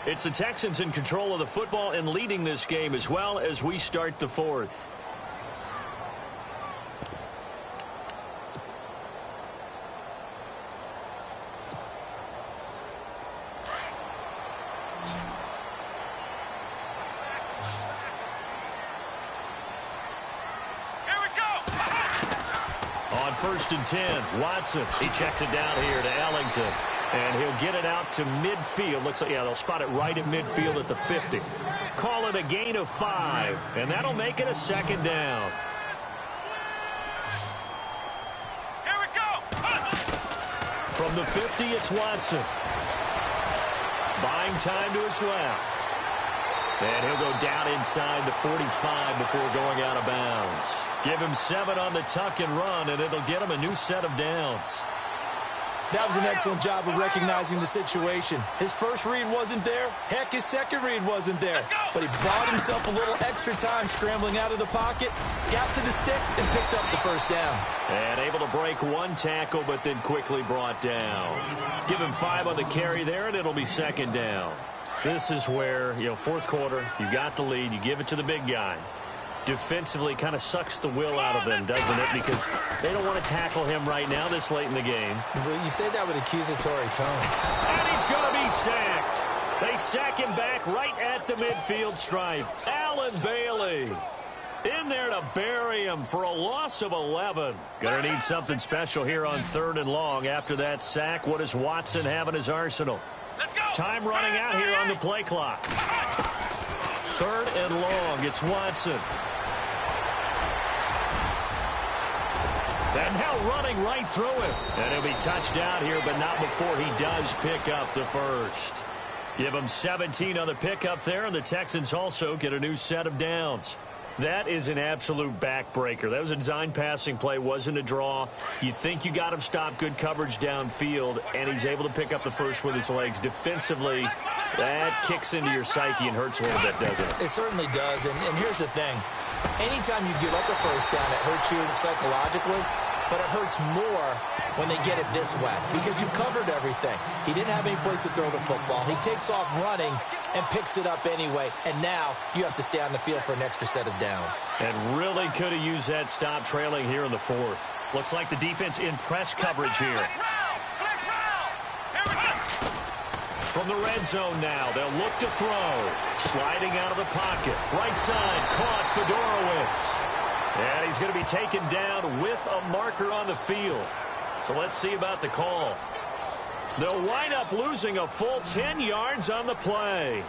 It's the Texans in control of the football and leading this game as well as we start the fourth. On 1st and 10, Watson. He checks it down here to Ellington. And he'll get it out to midfield. Looks like, yeah, they'll spot it right at midfield at the 50. Call it a gain of 5. And that'll make it a 2nd down. Here we go. From the 50, it's Watson. Buying time to his left. And he'll go down inside the 45 before going out of bounds. Give him 7 on the tuck and run, and it'll get him a new set of downs. That was an excellent job of recognizing the situation. His first read wasn't there. Heck, his second read wasn't there. But he bought himself a little extra time scrambling out of the pocket, got to the sticks, and picked up the first down. And able to break one tackle, but then quickly brought down. Give him 5 on the carry there, and it'll be 2nd down. This is where, fourth quarter, you got the lead, you give it to the big guy. Defensively kind of sucks the will out of them, doesn't it? Because they don't want to tackle him right now this late in the game. Well, you say that with accusatory tones. And he's going to be sacked. They sack him back right at the midfield stripe. Allen Bailey in there to bury him for a loss of 11. Going to need something special here on 3rd and long after that sack. What does Watson have in his arsenal? Time running out here on the play clock. 3rd and long. It's Watson. And now running right through him. And he'll be touched out here, but not before he does pick up the first. Give him 17 on the pickup there, and the Texans also get a new set of downs. That is an absolute backbreaker. That was a design passing play, wasn't a draw. You think you got him stopped, good coverage downfield, and he's able to pick up the first with his legs. Defensively, that kicks into your psyche and hurts a little bit, doesn't it? It certainly does, and here's the thing. Anytime you give up a first down, it hurts you psychologically, but it hurts more when they get it this way because you've covered everything. He didn't have any place to throw the football. He takes off running and picks it up anyway, and now you have to stay on the field for an extra set of downs. And really could have used that stop trailing here in the fourth. Looks like the defense in press coverage here. From the red zone now, they'll look to throw. Sliding out of the pocket. Right side, caught Fedorowicz. And he's going to be taken down with a marker on the field. So let's see about the call. They'll wind up losing a full 10 yards on the play.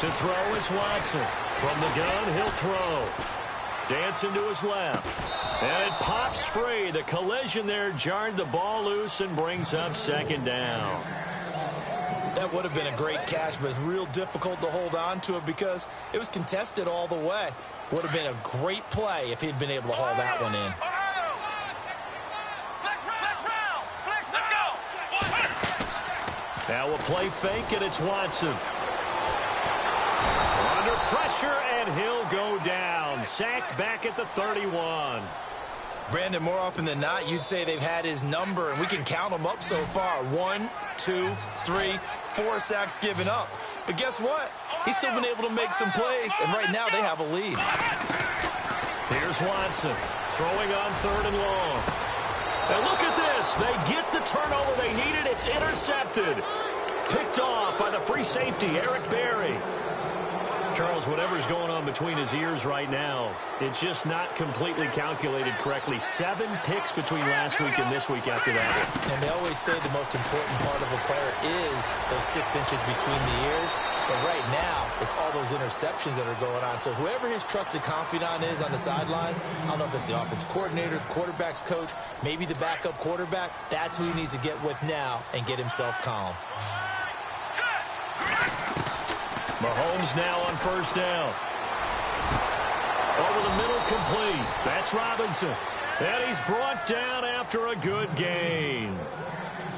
To throw is Watson. From the gun, he'll throw. Dancing to his left. And it pops free. The collision there jarred the ball loose and brings up second down. That would have been a great catch, but it's real difficult to hold on to it because it was contested all the way. Would have been a great play if he'd been able to haul that one in. Now a play fake, and it's Watson. Under pressure, and he'll go down. Sacked back at the 31. Brandon, more often than not, you'd say they've had his number, and we can count them up so far. 1, 2, 3, 4 sacks given up. But guess what? He's still been able to make some plays, and right now they have a lead. Here's Watson throwing on 3rd and long. And look at this. They get the turnover they needed. It's intercepted. Picked off by the free safety, Eric Berry. Charles, whatever's going on between his ears right now, it's just not completely calculated correctly. 7 picks between last week and this week after that. And they always say the most important part of a player is those 6 inches between the ears. But right now, it's all those interceptions that are going on. So whoever his trusted confidant is on the sidelines, I don't know if it's the offensive coordinator, the quarterback's coach, maybe the backup quarterback, that's who he needs to get with now and get himself calm. Mahomes now on 1st down. Over the middle, complete. That's Robinson. And he's brought down after a good gain.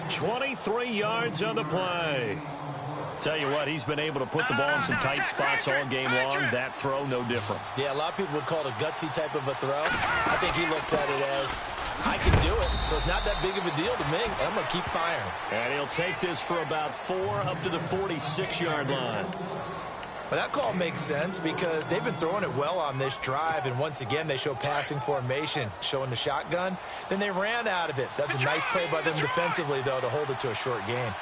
23 yards on the play. Tell you what, he's been able to put the ball in some tight spots all game long. That throw, no different. Yeah, a lot of people would call it a gutsy type of a throw. I think he looks at it as, I can do it, so it's not that big of a deal to me. I'm going to keep firing. And he'll take this for about 4 up to the 46-yard line. Well, that call makes sense because they've been throwing it well on this drive, and once again, they show passing formation, showing the shotgun. Then they ran out of it. That's a nice play by them defensively, though, to hold it to a short game.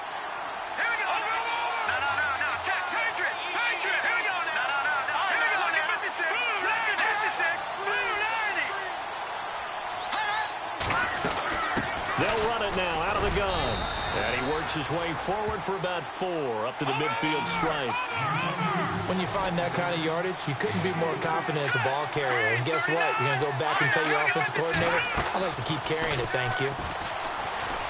They'll run it now out of the gun. And he works his way forward for about 4 up to the midfield stripe. When you find that kind of yardage, you couldn't be more confident as a ball carrier. And guess what? You're going to go back and tell your offensive coordinator, I'd like to keep carrying it, thank you.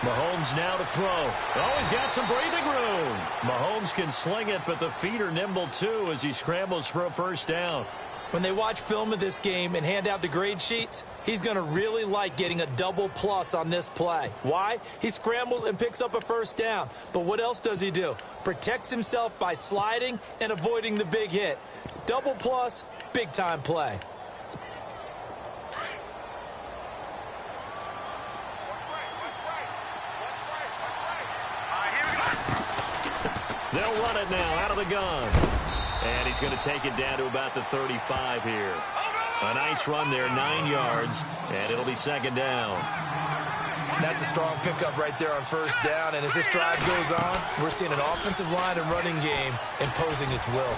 Mahomes now to throw. Oh, he's got some breathing room. Mahomes can sling it, but the feet are nimble too as he scrambles for a 1st down. When they watch film of this game and hand out the grade sheets, he's going to really like getting a double plus on this play. Why? He scrambles and picks up a 1st down. But what else does he do? Protects himself by sliding and avoiding the big hit. Double plus, big-time play. They'll run it now out of the gun. And he's going to take it down to about the 35 here. A nice run there, 9 yards, and it'll be 2nd down. That's a strong pickup right there on 1st down, and as this drive goes on, we're seeing an offensive line and running game imposing its will.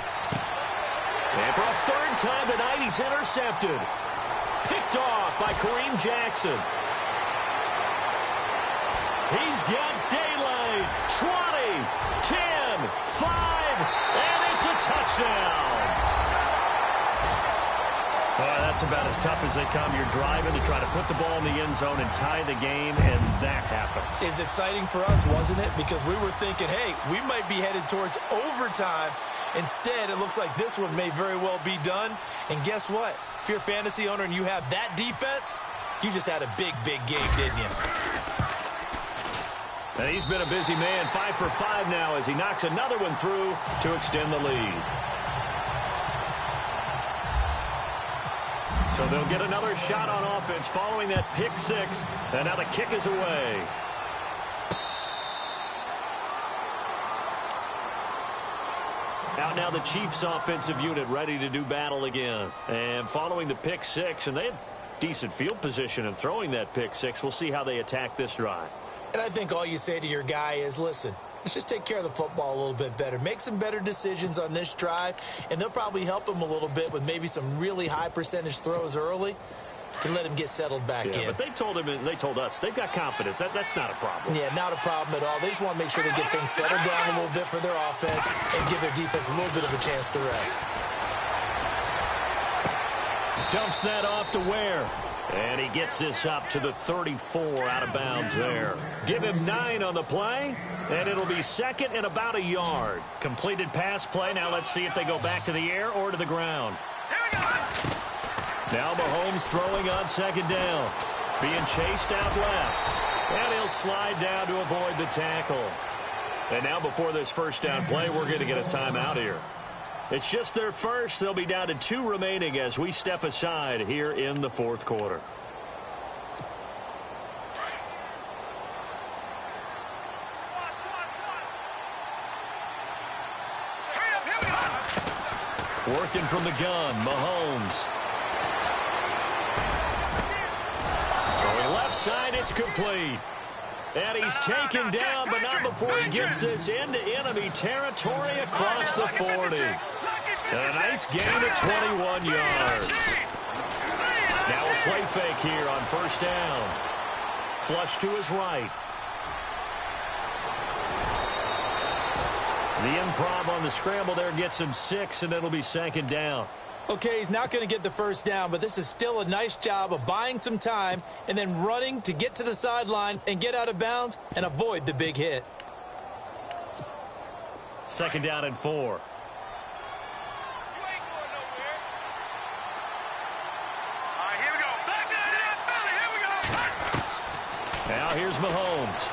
And for a 3rd time tonight, he's intercepted. Picked off by Kareem Jackson. He's got daylight. 20, 10, 5, and it's a touchdown. That's about as tough as they come. You're driving to try to put the ball in the end zone and tie the game, and that happens. It's exciting for us, wasn't it? Because we were thinking, hey, we might be headed towards overtime. Instead, it looks like this one may very well be done. And guess what? If you're a fantasy owner and you have that defense, you just had a big, big game, didn't you? And he's been a busy man, 5 for 5 now as he knocks another one through to extend the lead. So they'll get another shot on offense following that pick six. And now the kick is away. Out now the Chiefs offensive unit ready to do battle again. And following the pick six, and they had decent field position in throwing that pick six. We'll see how they attack this drive. And I think all you say to your guy is, listen, let's just take care of the football a little bit better. Make some better decisions on this drive, and they'll probably help him a little bit with maybe some really high percentage throws early to let him get settled back in. But they told him and they told us they've got confidence. That's not a problem. Yeah, not a problem at all. They just want to make sure they get things settled down a little bit for their offense and give their defense a little bit of a chance to rest. Dumps that off to Ware. And he gets this up to the 34 out of bounds there. Give him 9 on the play, and it'll be second and about a yard. Completed pass play. Now let's see if they go back to the air or to the ground. Now Mahomes throwing on second down. Being chased out left. And he'll slide down to avoid the tackle. And now before this first down play, we're going to get a timeout here. It's just their first. They'll be down to 2 remaining as we step aside here in the fourth quarter. Working from the gun, Mahomes. Throwing left side, it's complete. And he's taken down, but not before he gets this into enemy territory across the 40. And a nice gain of 21 yards. Now a play fake here on first down. Flush to his right. The improv on the scramble there gets him 6, and it'll be second down. Okay, he's not going to get the first down, but this is still a nice job of buying some time and then running to get to the sideline and get out of bounds and avoid the big hit. Second down and 4. Now here's Mahomes.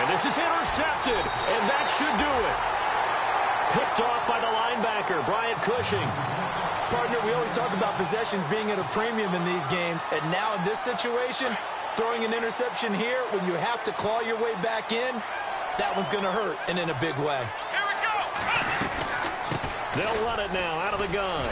And this is intercepted, and that should do it. Picked off by the linebacker, Brian Cushing. Partner, we always talk about possessions being at a premium in these games, and now in this situation, throwing an interception here when you have to claw your way back in, that one's going to hurt, and in a big way. Here we go. They'll run it now out of the gun.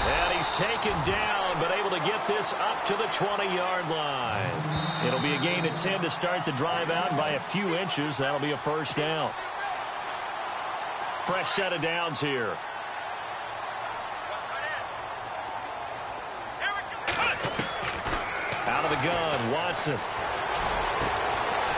And he's taken down, but able to get this up to the 20-yard line. It'll be a gain of 10 to start the drive out, and by a few inches, that'll be a first down. Fresh set of downs here. Out of the gun, Watson.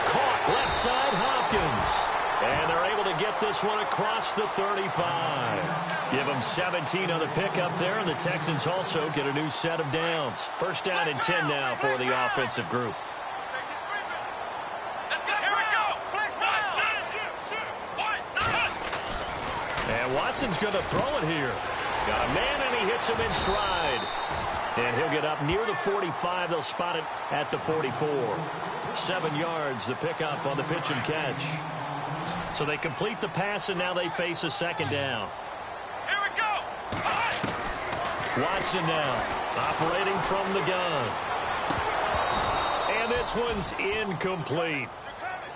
Caught left side, Hopkins. And they're able to get this one across the 35. Give them 17 on the pickup there, and the Texans also get a new set of downs. First down and 10 now for the offensive group. And Watson's going to throw it here. Got a man, and he hits him in stride. And he'll get up near the 45. They'll spot it at the 44. 7 yards, the pickup on the pitch and catch. So they complete the pass, and now they face a second down. Here we go. Watson now, operating from the gun. And this one's incomplete.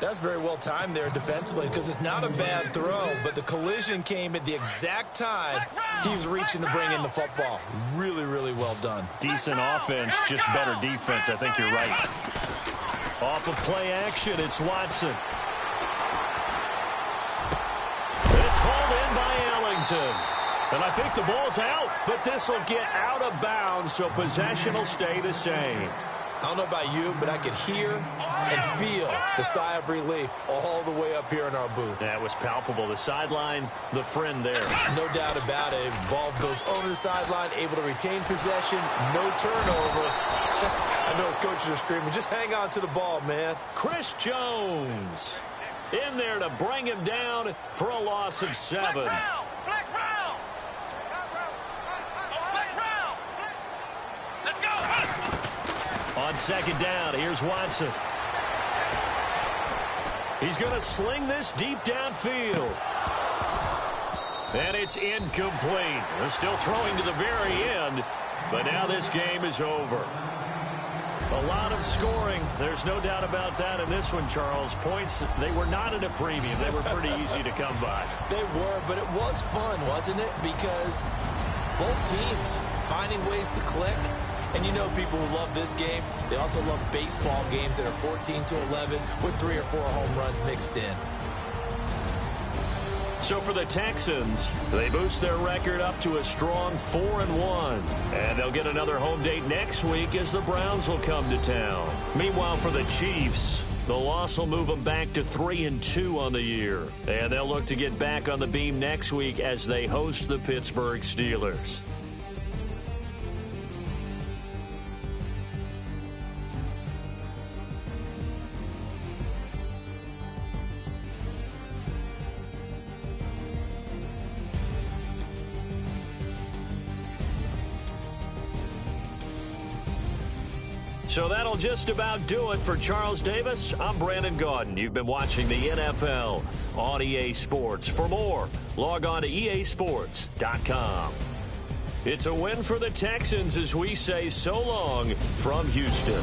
That's very well timed there defensively because it's not a bad throw, but the collision came at the exact time he was reaching to bring in the football. Really, really well done. Decent offense, just better defense. I think you're right. Off of play action, it's Watson. It's hauled in by Ellington. And I think the ball's out, but this will get out of bounds, so possession will stay the same. I don't know about you, but I could hear and feel the sigh of relief all the way up here in our booth. That was palpable. The sideline, the friend there. No doubt about it. Ball goes over the sideline, able to retain possession, no turnover. I know his coaches are screaming, just hang on to the ball, man. Chris Jones in there to bring him down for a loss of 7. Flex round. Flex round. Let's go. On second down, here's Watson. He's going to sling this deep downfield. And it's incomplete. They're still throwing to the very end, but now this game is over. A lot of scoring. There's no doubt about that in this one, Charles. Points, they were not at a premium. They were pretty easy to come by. They were, but it was fun, wasn't it? Because both teams finding ways to click. And you know people who love this game, they also love baseball games that are 14-11 with 3 or 4 home runs mixed in. So for the Texans, they boost their record up to a strong 4-1. And they'll get another home date next week as the Browns will come to town. Meanwhile, for the Chiefs, the loss will move them back to 3-2 on the year. And they'll look to get back on the beam next week as they host the Pittsburgh Steelers. So that'll just about do it for Charles Davis. I'm Brandon Gaudin. You've been watching the NFL on EA Sports. For more, log on to easports.com. It's a win for the Texans as we say so long from Houston.